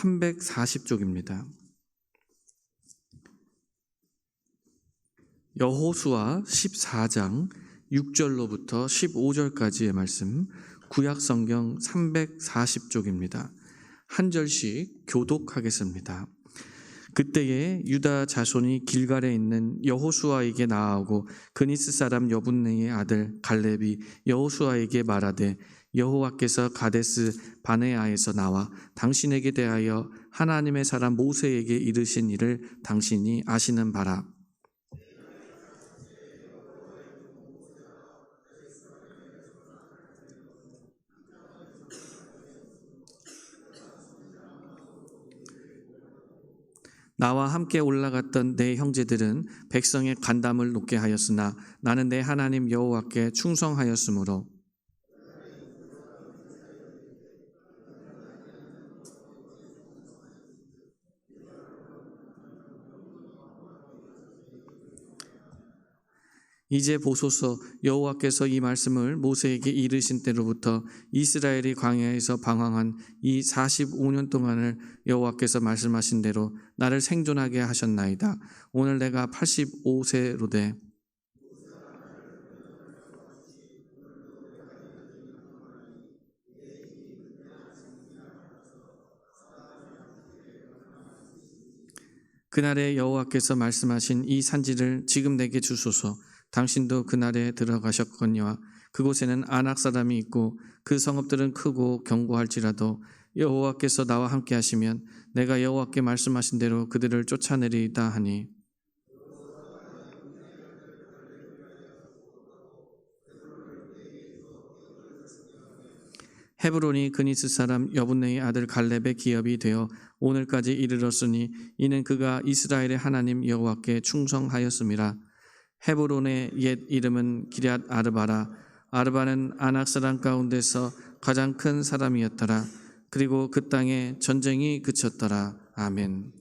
340쪽입니다. 여호수아 14장 6절로부터 15절까지의 말씀, 구약성경 340쪽입니다. 한 절씩 교독하겠습니다. 그때에 유다 자손이 길갈에 있는 여호수아에게 나아오고 그니스 사람 여분네의 아들 갈렙이 여호수아에게 말하되 여호와께서 가데스 바네아에서 나와 당신에게 대하여 하나님의 사람 모세에게 이르신 일을 당신이 아시는 바라. 나와 함께 올라갔던 내 형제들은 백성의 간담을 높게 하였으나 나는 내 하나님 여호와께 충성하였으므로 이제 보소서, 여호와께서 이 말씀을 모세에게 이르신 때로부터 이스라엘이 광야에서 방황한 이 45년 동안을 여호와께서 말씀하신 대로 나를 생존하게 하셨나이다. 오늘 내가 85세로되 그날에 여호와께서 말씀하신 이 산지를 지금 내게 주소서. 당신도 그날에 들어가셨거니와 그곳에는 아낙 사람이 있고 그 성읍들은 크고 견고할지라도 여호와께서 나와 함께 하시면 내가 여호와께 말씀하신 대로 그들을 쫓아내리이다 하니 헤브론이 그니스 사람 여분네의 아들 갈렙의 기업이 되어 오늘까지 이르렀으니 이는 그가 이스라엘의 하나님 여호와께 충성하였음이라. 헤브론의 옛 이름은 기럇 아르바라. 아르바는 아낙 사람 가운데서 가장 큰 사람이었더라. 그리고 그 땅에 전쟁이 그쳤더라. 아멘.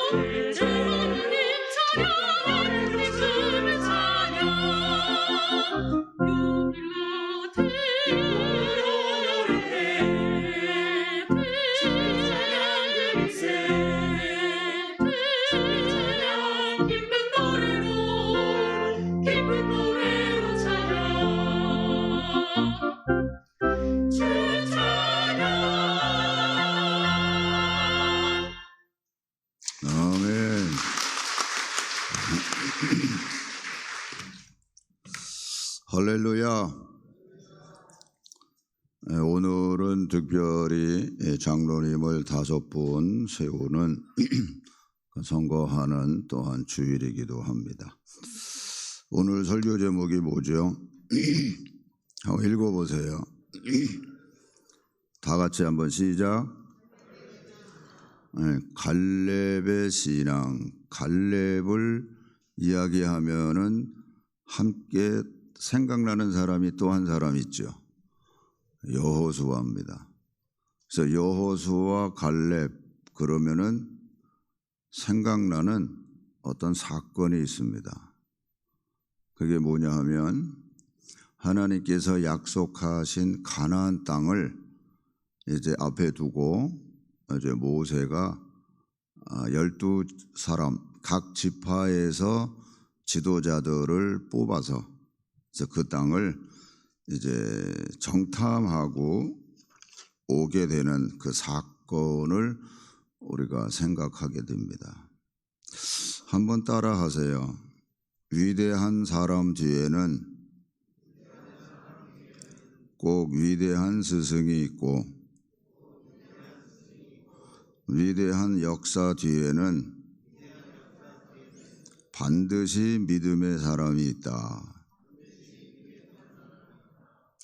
아멘. 할렐루야. 오늘은 특별히 장로님을 5분 세우는 선거하는 또한 주일이기도 합니다. 오늘 설교 제목이 뭐죠? 한번 읽어보세요. 다 같이 한번 시작. 갈렙의 신앙. 갈렙을 이야기하면은 함께 생각나는 사람이 또 한 사람 있죠. 여호수아입니다. 그래서 여호수아 갈렙 그러면은 생각나는 어떤 사건이 있습니다. 그게 뭐냐 하면 하나님께서 약속하신 가나안 땅을 이제 앞에 두고 이제 모세가 12사람 각 지파에서 지도자들을 뽑아서 그 땅을 이제 정탐하고 오게 되는 그 사건을 우리가 생각하게 됩니다. 한번 따라 하세요. 위대한 사람 뒤에는 꼭 위대한 스승이 있고 위대한 역사 뒤에는 반드시 믿음의 사람이 있다.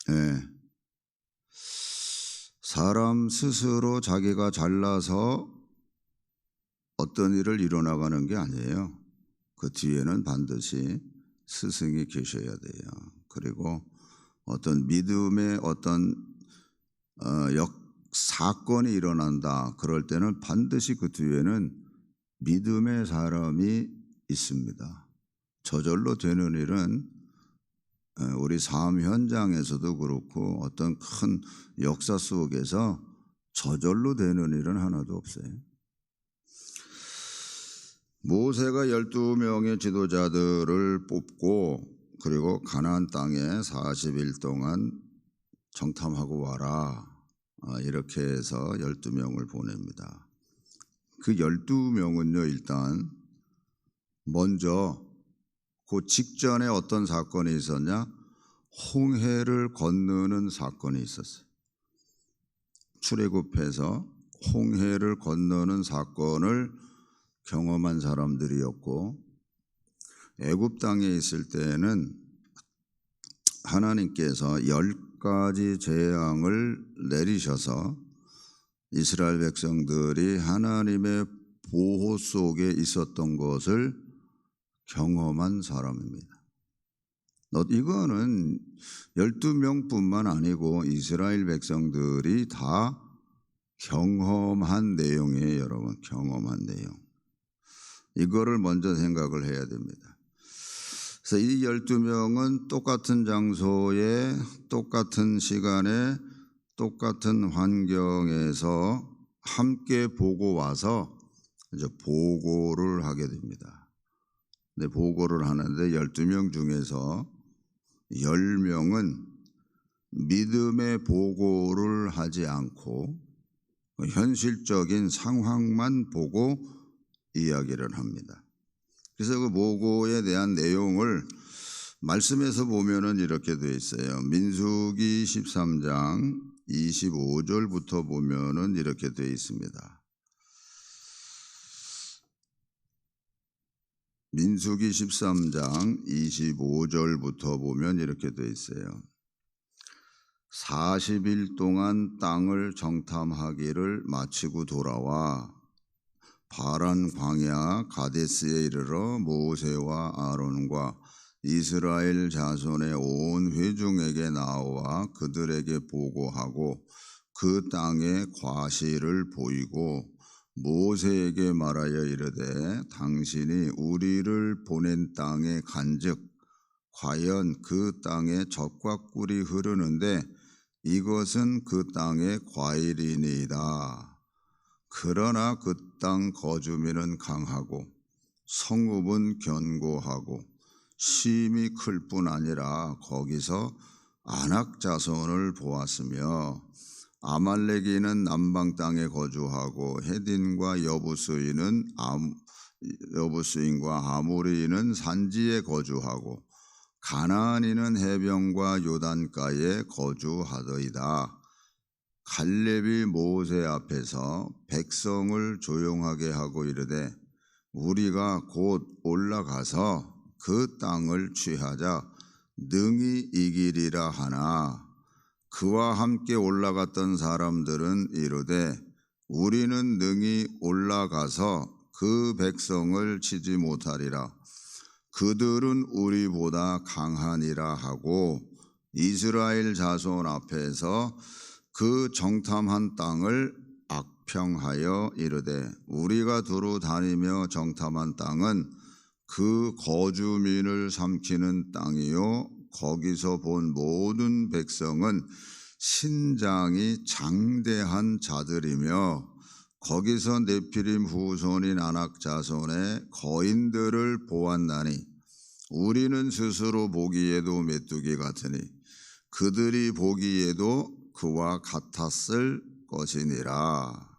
네. 사람 스스로 자기가 잘나서 어떤 일을 이뤄나가는 게 아니에요. 그 뒤에는 반드시 스승이 계셔야 돼요. 그리고 어떤 믿음의 어떤 사건이 일어난다. 그럴 때는 반드시 그 뒤에는 믿음의 사람이 있습니다. 저절로 되는 일은 우리 삶 현장에서도 그렇고 어떤 큰 역사 속에서 저절로 되는 일은 하나도 없어요. 모세가 12명의 지도자들을 뽑고 그리고 가나안 땅에 40일 동안 정탐하고 와라. 이렇게 해서 12명을 보냅니다. 그 12명은요, 일단 먼저 그 직전에 어떤 사건이 있었냐? 홍해를 건너는 사건이 있었어요. 출애굽해서 홍해를 건너는 사건을 경험한 사람들이었고, 애굽 땅에 있을 때는 하나님께서 10가지 재앙을 내리셔서 이스라엘 백성들이 하나님의 보호 속에 있었던 것을 경험한 사람입니다. 이거는 12명뿐만 아니고 이스라엘 백성들이 다 경험한 내용이에요, 여러분. 경험한 내용. 이거를 먼저 생각을 해야 됩니다. 그래서 이 12명은 똑같은 장소에 똑같은 시간에 똑같은 환경에서 함께 보고 와서 이제 보고를 하게 됩니다. 근데 보고를 하는데 12명 중에서 10명은 믿음의 보고를 하지 않고 현실적인 상황만 보고 이야기를 합니다. 그래서 그 보고에 대한 내용을 말씀에서 보면은 이렇게 되어 있어요. 민수기 13장 25절부터 보면은 이렇게 되어 있습니다. 민수기 13장 25절부터 보면 이렇게 되어 있어요. 40일 동안 땅을 정탐하기를 마치고 돌아와 바란 광야 가데스에 이르러 모세와 아론과 이스라엘 자손의 온 회중에게 나와 그들에게 보고하고 그 땅의 과실을 보이고 모세에게 말하여 이르되 당신이 우리를 보낸 땅에 간즉 과연 그 땅에 젖과 꿀이 흐르는데 이것은 그 땅의 과일이니이다. 그러나 그 땅 거주민은 강하고 성읍은 견고하고 심히 클 뿐 아니라 거기서 아낙 자손을 보았으며 아말렉인은 남방 땅에 거주하고 헤딘과 여부스인과 아모리인은 산지에 거주하고 가나안인은 해변과 요단가에 거주하더이다. 갈렙이 모세 앞에서 백성을 조용하게 하고 이르되 우리가 곧 올라가서 그 땅을 취하자 능히 이기리라 하나 그와 함께 올라갔던 사람들은 이르되 우리는 능히 올라가서 그 백성을 치지 못하리라. 그들은 우리보다 강하니라 하고 이스라엘 자손 앞에서 그 정탐한 땅을 악평하여 이르되 우리가 두루 다니며 정탐한 땅은 그 거주민을 삼키는 땅이요 거기서 본 모든 백성은 신장이 장대한 자들이며 거기서 네피림 후손인 아낙 자손의 거인들을 보았나니 우리는 스스로 보기에도 메뚜기 같으니 그들이 보기에도 그와 같았을 것이니라.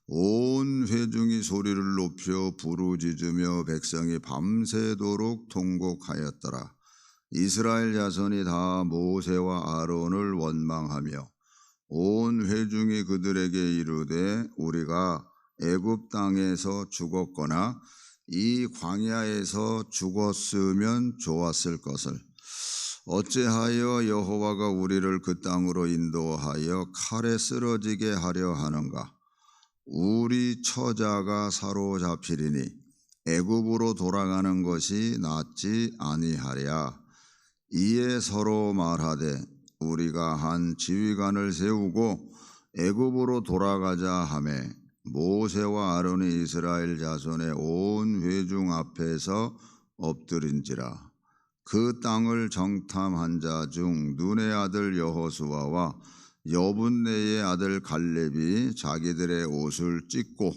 온 회중이 소리를 높여 부르짖으며 백성이 밤새도록 통곡하였더라. 이스라엘 자손이 다 모세와 아론을 원망하며 온 회중이 그들에게 이르되 우리가 애굽 땅에서 죽었거나 이 광야에서 죽었으면 좋았을 것을 어찌하여 여호와가 우리를 그 땅으로 인도하여 칼에 쓰러지게 하려 하는가? 우리 처자가 사로잡히리니 애굽으로 돌아가는 것이 낫지 아니하랴. 이에 서로 말하되 우리가 한 지휘관을 세우고 애굽으로 돌아가자 하매 모세와 아론이 이스라엘 자손의 온 회중 앞에서 엎드린지라. 그 땅을 정탐한 자 중 눈의 아들 여호수아와 여분네의 아들 갈렙이 자기들의 옷을 찢고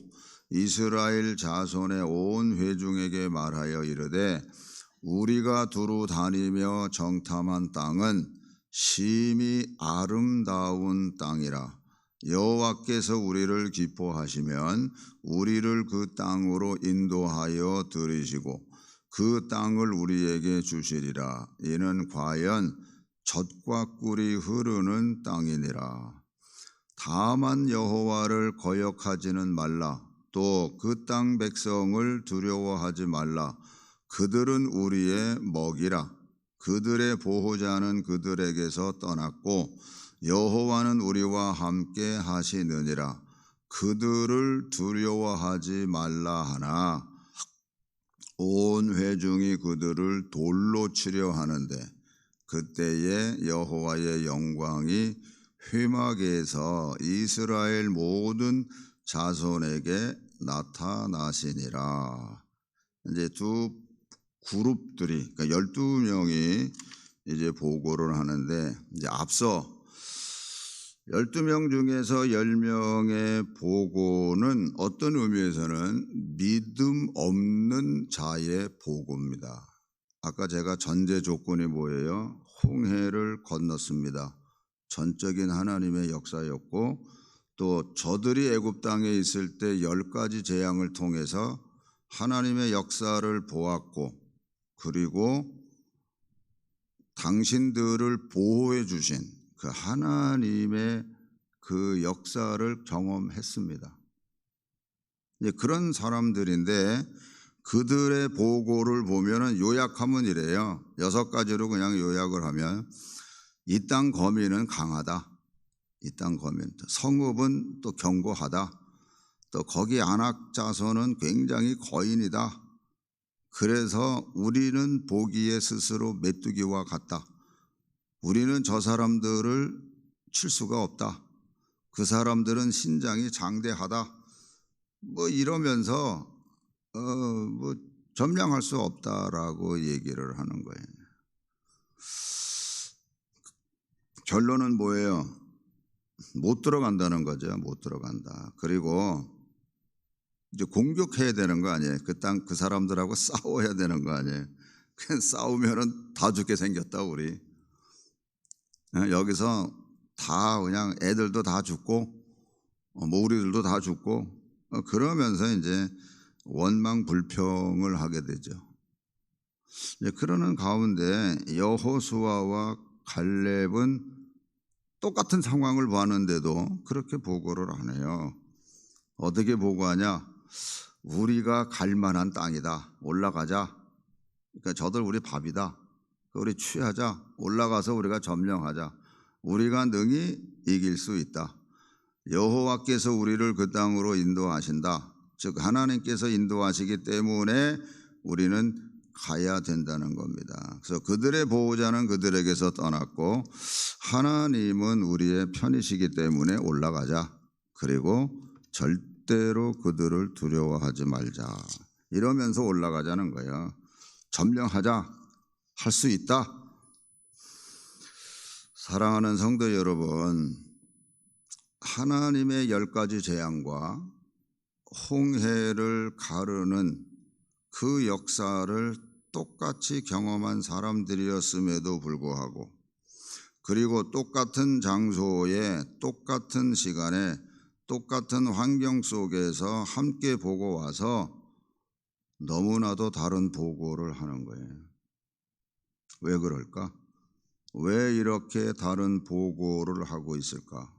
이스라엘 자손의 온 회중에게 말하여 이르되 우리가 두루 다니며 정탐한 땅은 심히 아름다운 땅이라. 여호와께서 우리를 기뻐하시면 우리를 그 땅으로 인도하여 들이시고 그 땅을 우리에게 주시리라. 이는 과연 젖과 꿀이 흐르는 땅이니라. 다만 여호와를 거역하지는 말라. 또 그 땅 백성을 두려워하지 말라. 그들은 우리의 먹이라. 그들의 보호자는 그들에게서 떠났고 여호와는 우리와 함께 하시느니라. 그들을 두려워하지 말라 하나 온 회중이 그들을 돌로 치려 하는데 그때에 여호와의 영광이 회막에서 이스라엘 모든 자손에게 나타나시니라. 이제 두 그룹들이 그러니까 12명이 이제 보고를 하는데 이제 앞서 12명 중에서 10명의 보고는 어떤 의미에서는 믿음 없는 자의 보고입니다. 아까 제가 전제 조건이 뭐예요? 홍해를 건넜습니다. 전적인 하나님의 역사였고 또 저들이 애굽 땅에 있을 때 10가지 재앙을 통해서 하나님의 역사를 보았고 그리고 당신들을 보호해 주신 그 하나님의 그 역사를 경험했습니다. 이제 그런 사람들인데 그들의 보고를 보면은 요약하면 이래요. 6가지로 그냥 요약을 하면 이 땅 거민은 강하다. 이 땅 거민. 성읍은 또 견고하다. 또 거기 아낙 자손은 굉장히 거인이다. 그래서 우리는 보기에 스스로 메뚜기와 같다. 우리는 저 사람들을 칠 수가 없다. 그 사람들은 신장이 장대하다. 뭐 이러면서 뭐 점령할 수 없다라고 얘기를 하는 거예요. 결론은 뭐예요? 못 들어간다는 거죠. 못 들어간다. 그리고 이제 공격해야 되는 거 아니에요. 그 땅 그 사람들하고 싸워야 되는 거 아니에요. 그냥 싸우면은 다 죽게 생겼다 우리. 여기서 다 그냥 애들도 다 죽고 뭐 우리들도 다 죽고 그러면서 이제 원망 불평을 하게 되죠. 이제 그러는 가운데 여호수아와 갈렙은 똑같은 상황을 봤는데도 그렇게 보고를 안 해요. 어떻게 보고하냐? 우리가 갈 만한 땅이다. 올라가자. 그러니까 저들 우리 밥이다. 우리 취하자. 올라가서 우리가 점령하자. 우리가 능히 이길 수 있다. 여호와께서 우리를 그 땅으로 인도하신다. 즉 하나님께서 인도하시기 때문에 우리는 가야 된다는 겁니다. 그래서 그들의 보호자는 그들에게서 떠났고 하나님은 우리의 편이시기 때문에 올라가자. 그리고 절대로 그들을 두려워하지 말자. 이러면서 올라가자는 거예요. 점령하자. 할 수 있다. 사랑하는 성도 여러분, 하나님의 10가지 재앙과 홍해를 가르는 그 역사를 똑같이 경험한 사람들이었음에도 불구하고 그리고 똑같은 장소에 똑같은 시간에 똑같은 환경 속에서 함께 보고 와서 너무나도 다른 보고를 하는 거예요. 왜 그럴까? 왜 이렇게 다른 보고를 하고 있을까?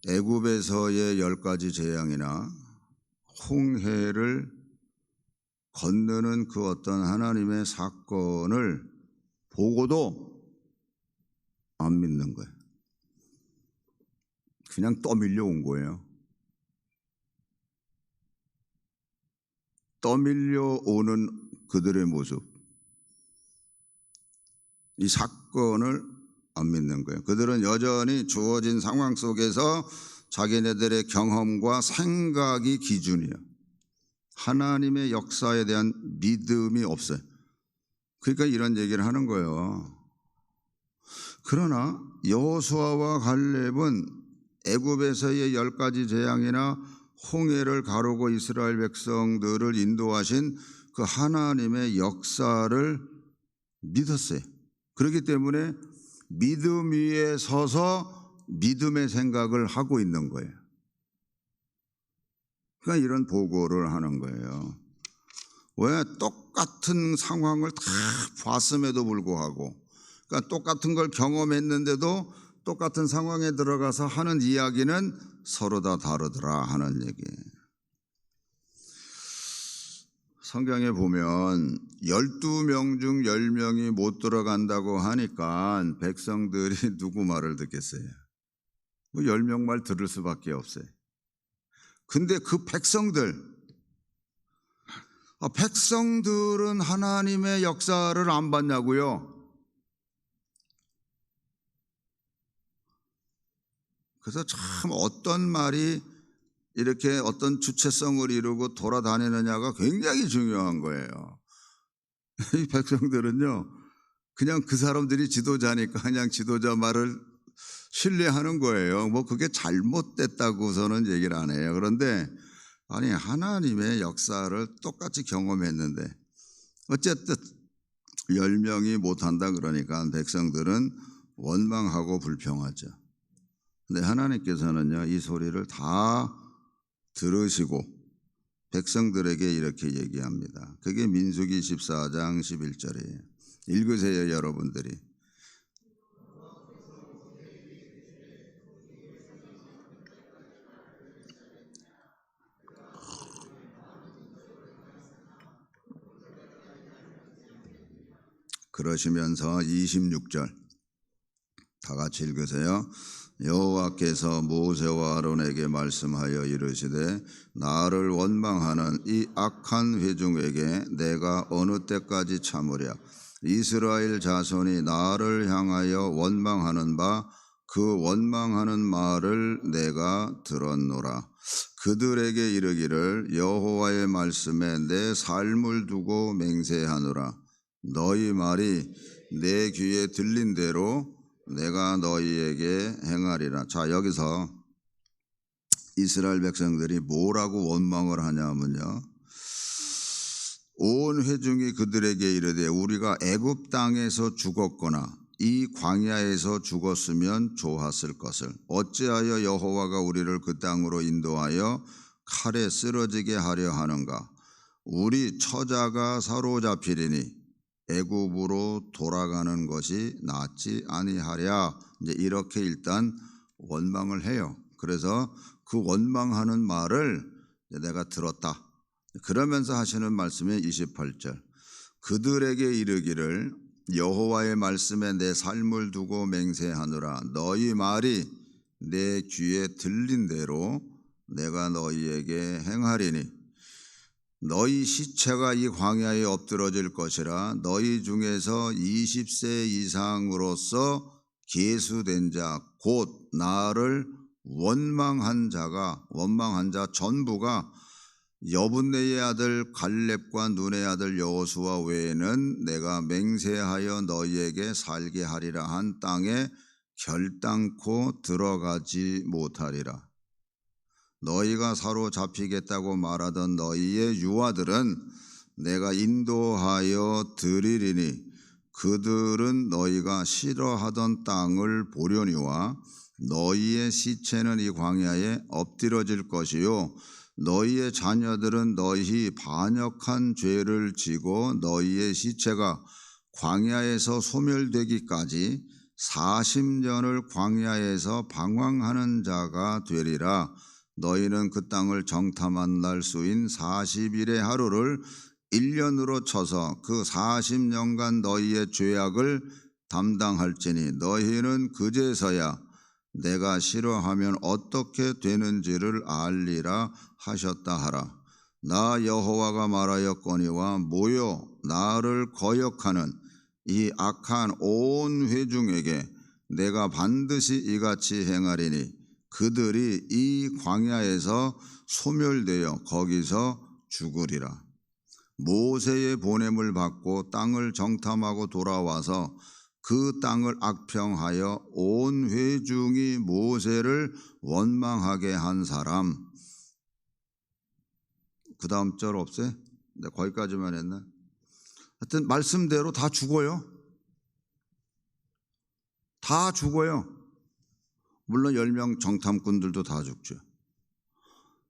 애굽에서의 10가지 재앙이나 홍해를 건너는 그 어떤 하나님의 사건을 보고도 안 믿는 거예요. 그냥 떠밀려 온 거예요. 떠밀려 오는 그들의 모습, 이 사건을 안 믿는 거예요. 그들은 여전히 주어진 상황 속에서 자기네들의 경험과 생각이 기준이에요. 하나님의 역사에 대한 믿음이 없어요. 그러니까 이런 얘기를 하는 거예요. 그러나 여호수아와 갈렙은 애굽에서의 10가지 재앙이나 홍해를 가르고 이스라엘 백성들을 인도하신 그 하나님의 역사를 믿었어요. 그렇기 때문에 믿음 위에 서서 믿음의 생각을 하고 있는 거예요. 그러니까 이런 보고를 하는 거예요. 왜? 똑같은 상황을 다 봤음에도 불구하고, 그러니까 똑같은 걸 경험했는데도 똑같은 상황에 들어가서 하는 이야기는 서로 다 다르더라 하는 얘기예요. 성경에 보면 12명 중 10명이 못 들어간다고 하니까 백성들이 누구 말을 듣겠어요? 뭐 10명 말 들을 수밖에 없어요. 근데 그 백성들은 하나님의 역사를 안 봤냐고요? 그래서 참 어떤 말이 이렇게 어떤 주체성을 이루고 돌아다니느냐가 굉장히 중요한 거예요. 이 백성들은요, 그냥 그 사람들이 지도자니까 그냥 지도자 말을 신뢰하는 거예요. 뭐 그게 잘못됐다고서는 얘기를 안 해요. 그런데 아니 하나님의 역사를 똑같이 경험했는데 어쨌든 10명이 못한다 그러니까 백성들은 원망하고 불평하죠. 근데 하나님께서는요, 이 소리를 다 들으시고 백성들에게 이렇게 얘기합니다. 그게 민수기 14장 11절이에요. 읽으세요, 여러분들이. 그러시면서 26절 다 같이 읽으세요. 여호와께서 모세와 아론에게 말씀하여 이르시되 나를 원망하는 이 악한 회중에게 내가 어느 때까지 참으랴. 이스라엘 자손이 나를 향하여 원망하는 바 그 원망하는 말을 내가 들었노라. 그들에게 이르기를 여호와의 말씀에 내 삶을 두고 맹세하노라. 너희 말이 내 귀에 들린 대로 내가 너희에게 행하리라. 자, 여기서 이스라엘 백성들이 뭐라고 원망을 하냐면요, 온 회중이 그들에게 이르되 우리가 애굽 땅에서 죽었거나 이 광야에서 죽었으면 좋았을 것을 어찌하여 여호와가 우리를 그 땅으로 인도하여 칼에 쓰러지게 하려 하는가. 우리 처자가 사로잡히리니 애굽으로 돌아가는 것이 낫지 아니하랴. 이제 이렇게 일단 원망을 해요. 그래서 그 원망하는 말을 내가 들었다. 그러면서 하시는 말씀이 28절. 그들에게 이르기를 여호와의 말씀에 내 삶을 두고 맹세하노라. 너희 말이 내 귀에 들린 대로 내가 너희에게 행하리니 너희 시체가 이 광야에 엎드러질 것이라. 너희 중에서 20세 이상으로서 계수된 자 곧 나를 원망한 자 전부가 여분네의 아들 갈렙과 눈의 아들 여호수아 외에는 내가 맹세하여 너희에게 살게 하리라 한 땅에 결단코 들어가지 못하리라. 너희가 사로잡히겠다고 말하던 너희의 유아들은 내가 인도하여 드리리니 그들은 너희가 싫어하던 땅을 보려니와 너희의 시체는 이 광야에 엎드러질 것이요 너희의 자녀들은 너희 반역한 죄를 지고 너희의 시체가 광야에서 소멸되기까지 40년을 광야에서 방황하는 자가 되리라. 너희는 그 땅을 정탐한 날 수인 40일의 하루를 1년으로 쳐서 그 40년간 너희의 죄악을 담당할지니 너희는 그제서야 내가 싫어하면 어떻게 되는지를 알리라 하셨다 하라. 나 여호와가 말하였거니와 모여 나를 거역하는 이 악한 온 회중에게 내가 반드시 이같이 행하리니 그들이 이 광야에서 소멸되어 거기서 죽으리라. 모세의 보냄을 받고 땅을 정탐하고 돌아와서 그 땅을 악평하여 온 회중이 모세를 원망하게 한 사람. 그 다음 절 없어요? 네, 거기까지만 했나? 하여튼 말씀대로 다 죽어요. 다 죽어요. 물론 10명 정탐꾼들도 다 죽죠.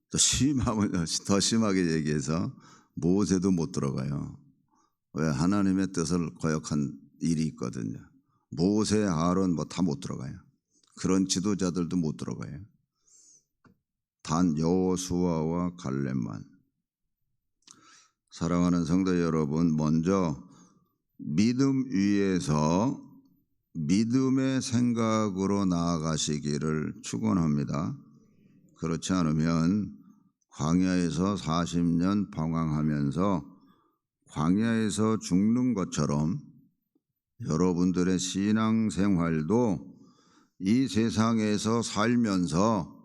더 심하게 얘기해서 모세도 못 들어가요. 왜? 하나님의 뜻을 거역한 일이 있거든요. 모세, 아론 뭐 다 못 들어가요. 그런 지도자들도 못 들어가요. 단 여호수아와 갈렙만. 사랑하는 성도 여러분, 먼저 믿음 위에서 믿음의 생각으로 나아가시기를 축원합니다. 그렇지 않으면 광야에서 40년 방황하면서 광야에서 죽는 것처럼 여러분들의 신앙생활도 이 세상에서 살면서,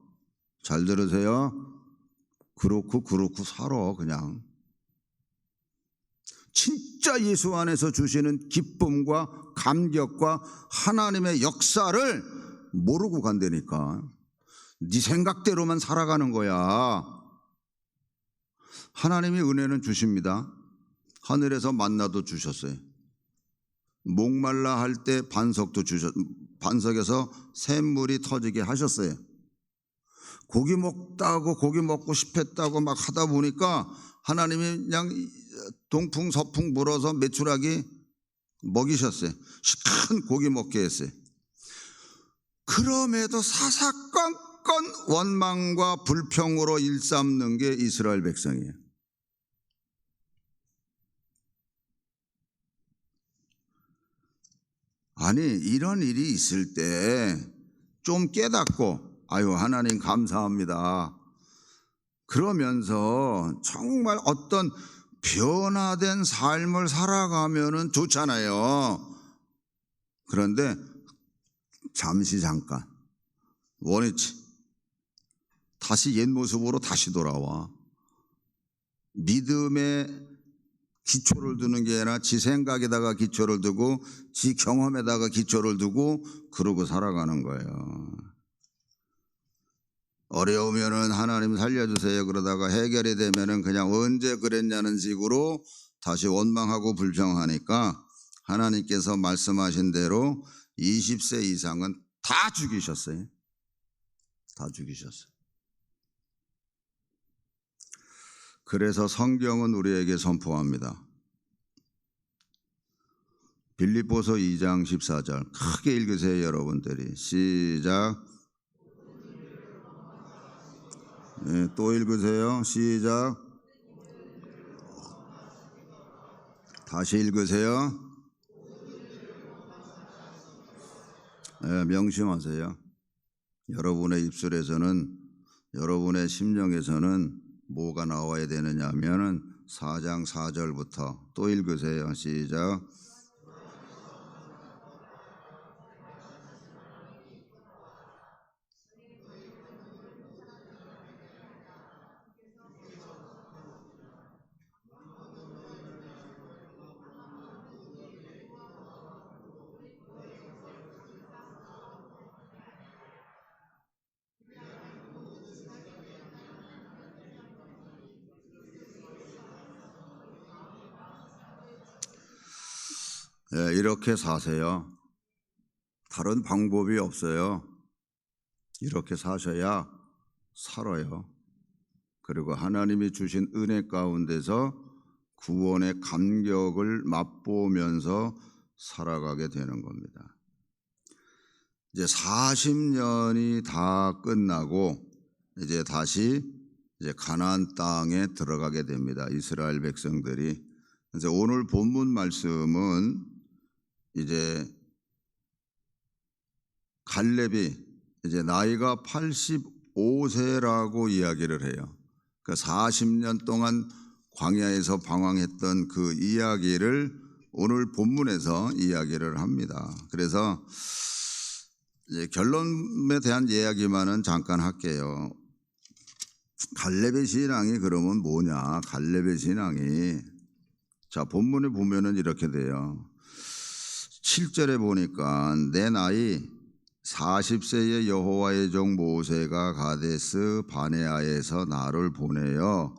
잘 들으세요, 그렇고 살아. 그냥 진짜 예수 안에서 주시는 기쁨과 감격과 하나님의 역사를 모르고 간다니까. 네 생각대로만 살아가는 거야. 하나님이 은혜는 주십니다. 하늘에서 만나도 주셨어요. 목말라 할 때 반석에서 샘물이 터지게 하셨어요. 고기 먹고 싶었다고 막 하다 보니까 하나님이 그냥 동풍 서풍 불어서 메추라기 먹이셨어요. 시큰 고기 먹게 했어요. 그럼에도 사사건건 원망과 불평으로 일삼는 게 이스라엘 백성이에요. 아니, 이런 일이 있을 때 좀 깨닫고 아유 하나님 감사합니다 그러면서 정말 어떤 변화된 삶을 살아가면은 좋잖아요. 그런데 잠시 잠깐 원위치 다시 옛 모습으로 다시 돌아와. 믿음의 기초를 두는 게 아니라 지 생각에다가 기초를 두고 지 경험에다가 기초를 두고 그러고 살아가는 거예요. 어려우면은 하나님 살려주세요 그러다가 해결이 되면은 그냥 언제 그랬냐는 식으로 다시 원망하고 불평하니까 하나님께서 말씀하신 대로 20세 이상은 다 죽이셨어요. 다 죽이셨어요. 그래서 성경은 우리에게 선포합니다. 빌립보서 2장 14절 크게 읽으세요 여러분들이. 시작. 네, 또 읽으세요. 시작. 다시 읽으세요. 네, 명심하세요. 여러분의 입술에서는 여러분의 심령에서는 뭐가 나와야 되느냐 하면은 4장 4절부터 또 읽으세요. 시작. 네, 이렇게 사세요. 다른 방법이 없어요. 이렇게 사셔야 살아요. 그리고 하나님이 주신 은혜 가운데서 구원의 감격을 맛보면서 살아가게 되는 겁니다. 이제 40년이 다 끝나고 이제 다시 가나안 땅에 들어가게 됩니다. 이스라엘 백성들이. 그래서 오늘 본문 말씀은 이제 갈렙이 이제 나이가 85세라고 이야기를 해요. 그 40년 동안 광야에서 방황했던 그 이야기를 오늘 본문에서 이야기를 합니다. 그래서 이제 결론에 대한 이야기만은 잠깐 할게요. 갈렙의 신앙이 그러면 뭐냐? 갈렙의 신앙이 자 본문에 보면은 이렇게 돼요. 7절에 보니까 내 나이 40세의 여호와의 종 모세가 가데스 바네아에서 나를 보내어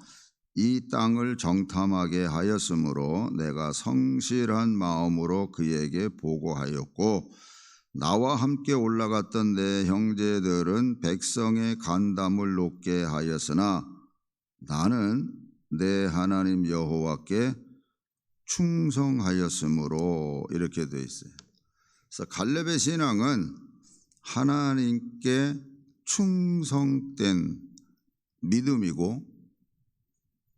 이 땅을 정탐하게 하였으므로 내가 성실한 마음으로 그에게 보고하였고 나와 함께 올라갔던 내 형제들은 백성의 간담을 높게 하였으나 나는 내 하나님 여호와께 충성하였으므로 이렇게 되어 있어요. 그래서 갈렙의 신앙은 하나님께 충성된 믿음이고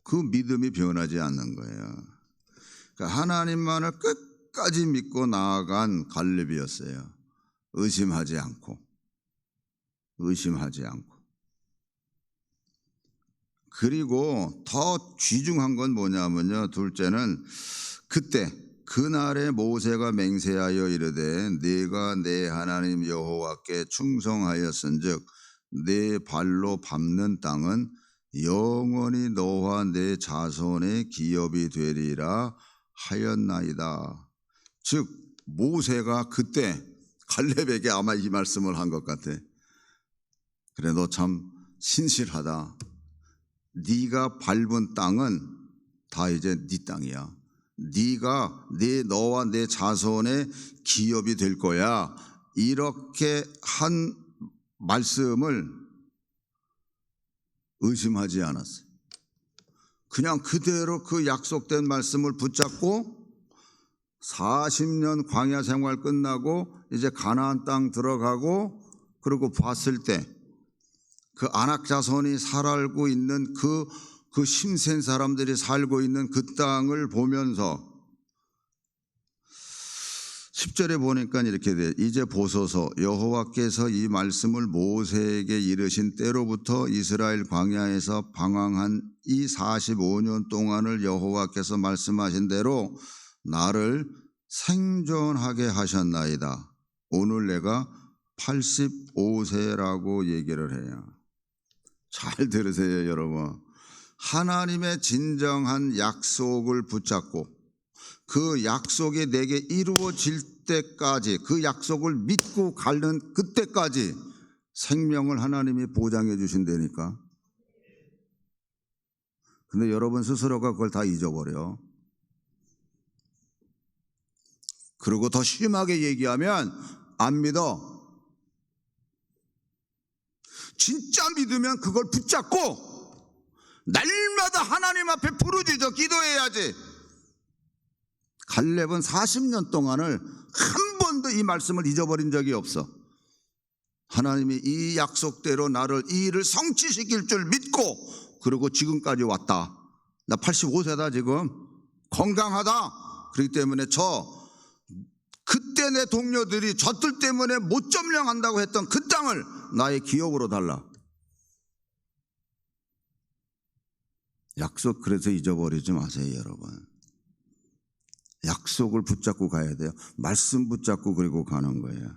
그 믿음이 변하지 않는 거예요. 그러니까 하나님만을 끝까지 믿고 나아간 갈렙이었어요. 의심하지 않고. 그리고 더 귀중한 건 뭐냐면요. 둘째는 그때 그날에 모세가 맹세하여 이르되 네가 내 하나님 여호와께 충성하였은즉 네 발로 밟는 땅은 영원히 너와 내 자손의 기업이 되리라 하였나이다. 즉 모세가 그때 갈렙에게 아마 이 말씀을 한 것 같아. 그래 너 참 신실하다. 네가 밟은 땅은 다 이제 네 땅이야. 너와 내 자손의 기업이 될 거야. 이렇게 한 말씀을 의심하지 않았어요. 그냥 그대로 그 약속된 말씀을 붙잡고 40년 광야 생활 끝나고 이제 가나안 땅 들어가고 그리고 봤을 때 그 아낙 자손이 살고 있는 그 힘센 사람들이 살고 있는 그 땅을 보면서 10절에 보니까 이렇게 돼. 이제 보소서 여호와께서 이 말씀을 모세에게 이르신 때로부터 이스라엘 광야에서 방황한 이 45년 동안을 여호와께서 말씀하신 대로 나를 생존하게 하셨나이다. 오늘 내가 85세라고 얘기를 해요. 잘 들으세요, 여러분. 하나님의 진정한 약속을 붙잡고 그 약속이 내게 이루어질 때까지, 그 약속을 믿고 가는 그때까지 생명을 하나님이 보장해 주신다니까. 근데 여러분 스스로가 그걸 다 잊어버려. 그리고 더 심하게 얘기하면 안 믿어. 진짜 믿으면 그걸 붙잡고 날마다 하나님 앞에 부르짖어 기도해야지. 갈렙은 40년 동안을 한 번도 이 말씀을 잊어버린 적이 없어. 하나님이 이 약속대로 나를 이 일을 성취시킬 줄 믿고, 그리고 지금까지 왔다. 나 85세다 지금. 건강하다. 그렇기 때문에 그때 내 동료들이 저들 때문에 못 점령한다고 했던 그 땅을 나의 기업으로 달라. 약속 그래서 잊어버리지 마세요, 여러분. 약속을 붙잡고 가야 돼요. 말씀 붙잡고 그리고 가는 거예요.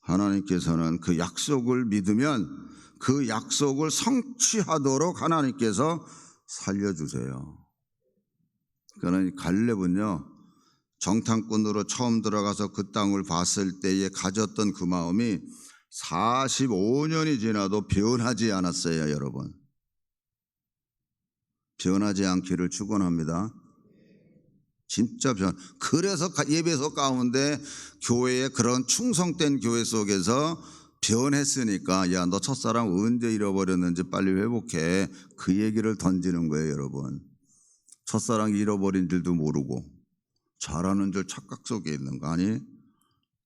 하나님께서는 그 약속을 믿으면 그 약속을 성취하도록 하나님께서 살려주세요. 그러니 갈렙은요, 정탐꾼으로 처음 들어가서 그 땅을 봤을 때에 가졌던 그 마음이 45년이 지나도 변하지 않았어요, 여러분. 변하지 않기를 축원합니다. 진짜 그래서 예배소 가운데 교회의 그런 충성된 교회 속에서 변했으니까, 야, 너 첫사랑 언제 잃어버렸는지 빨리 회복해. 그 얘기를 던지는 거예요, 여러분. 첫사랑 잃어버린 줄도 모르고 잘하는 줄 착각 속에 있는 거 아니?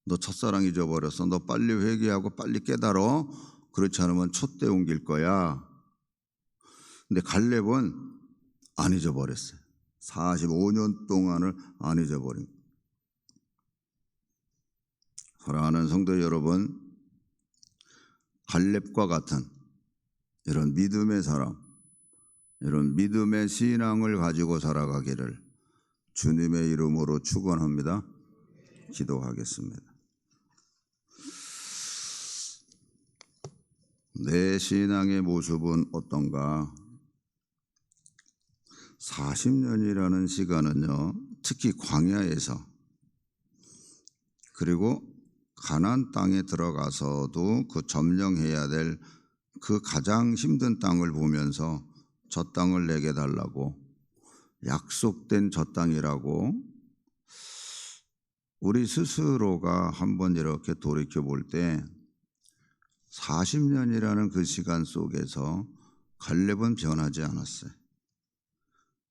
너 첫사랑 잊어버렸어. 너 빨리 회개하고 빨리 깨달아. 그렇지 않으면 촛대 옮길 거야. 근데 갈렙은 안 잊어버렸어요. 45년 동안을 안 잊어버린 거예요. 사랑하는 성도 여러분, 갈렙과 같은 이런 믿음의 사람, 이런 믿음의 신앙을 가지고 살아가기를 주님의 이름으로 축원합니다. 기도하겠습니다. 내 신앙의 모습은 어떤가? 40년이라는 시간은요, 특히 광야에서, 그리고 가나안 땅에 들어가서도 그 점령해야 될 그 가장 힘든 땅을 보면서 저 땅을 내게 달라고, 약속된 저 땅이라고 우리 스스로가 한번 이렇게 돌이켜 볼 때 40년이라는 그 시간 속에서 갈렙은 변하지 않았어요.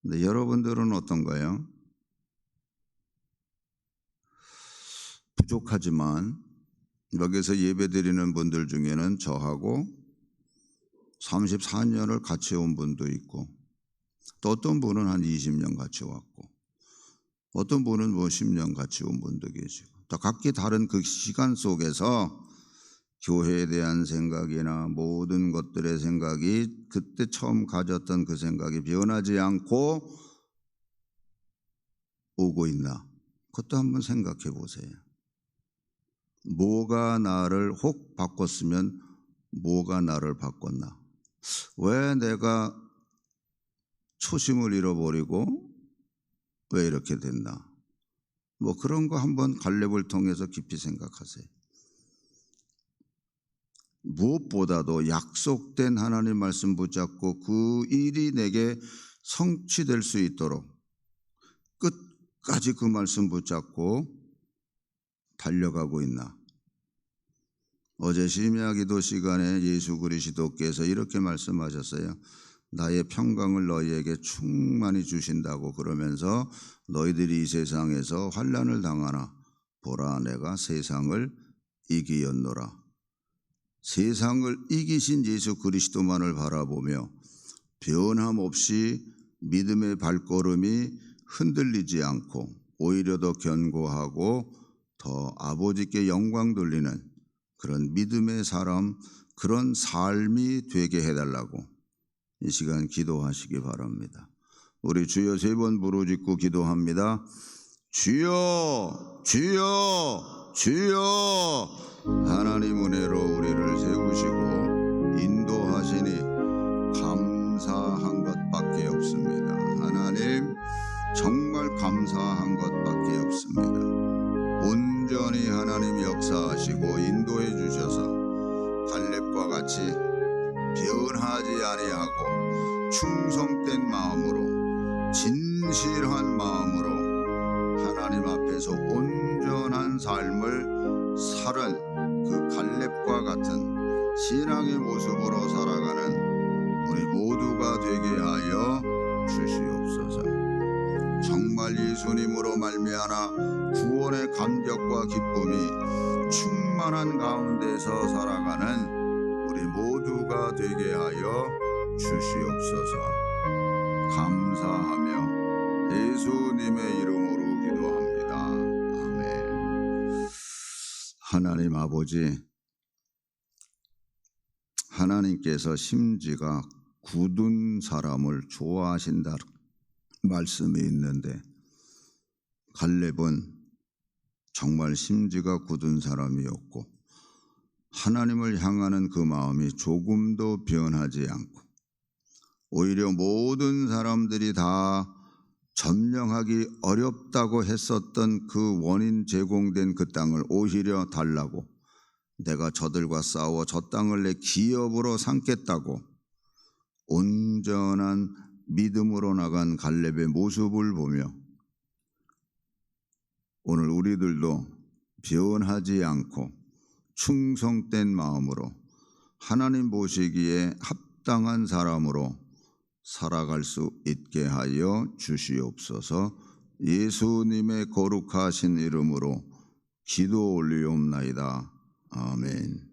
근데 여러분들은 어떤가요? 부족하지만 여기서 예배드리는 분들 중에는 저하고 34년을 같이 온 분도 있고, 또 어떤 분은 한 20년 같이 왔고, 어떤 분은 뭐 10년 같이 온 분도 계시고, 또 각기 다른 그 시간 속에서 교회에 대한 생각이나 모든 것들의 생각이 그때 처음 가졌던 그 생각이 변하지 않고 오고 있나? 그것도 한번 생각해 보세요. 뭐가 나를 혹 바꿨으면 뭐가 나를 바꿨나? 왜 내가 초심을 잃어버리고 왜 이렇게 됐나? 뭐 그런 거 한번 갈렙을 통해서 깊이 생각하세요. 무엇보다도 약속된 하나님 말씀 붙잡고 그 일이 내게 성취될 수 있도록 끝까지 그 말씀 붙잡고 달려가고 있나? 어제 심야 기도 시간에 예수 그리스도께서 이렇게 말씀하셨어요. 나의 평강을 너희에게 충만히 주신다고. 그러면서 너희들이 이 세상에서 환난을 당하나 보라, 내가 세상을 이기었노라. 세상을 이기신 예수 그리스도만을 바라보며 변함없이 믿음의 발걸음이 흔들리지 않고 오히려 더 견고하고 더 아버지께 영광 돌리는 그런 믿음의 사람, 그런 삶이 되게 해달라고 이 시간 기도하시기 바랍니다. 우리 주여 3번 부르짖고 기도합니다. 주여, 주여, 주여 하나님 은혜로 우리를 세우시고 인도하시니 감사한 것밖에 없습니다. 하나님 정말 감사한 것밖에 없습니다. 온전히 하나님 역사하시고 인도해 주셔서 갈렙과 같이 변하지 아니하고 충성된 마음으로 진실한 마음으로 하나님 앞에서 온전한 삶을 살은 그 갈렙과 같은 신앙의 모습으로 살아가는 우리 모두가 되게 하여 주시옵소서. 정말 예수님으로 말미암아 구원의 감격과 기쁨이 충만한 가운데서 살아가는 우리 모두가 되게 하여 주시옵소서. 감사하며 예수님의 이름으로 기도합니다. 아멘. 하나님 아버지, 하나님께서 심지가 굳은 사람을 좋아하신다 말씀이 있는데 갈렙은 정말 심지가 굳은 사람이었고 하나님을 향하는 그 마음이 조금도 변하지 않고 오히려 모든 사람들이 다 점령하기 어렵다고 했었던 그 원인 제공된 그 땅을 오히려 달라고, 내가 저들과 싸워 저 땅을 내 기업으로 삼겠다고 온전한 믿음으로 나간 갈렙의 모습을 보며 오늘 우리들도 변하지 않고 충성된 마음으로 하나님 보시기에 합당한 사람으로 살아갈 수 있게 하여 주시옵소서. 예수님의 거룩하신 이름으로 기도 올리옵나이다. 아멘.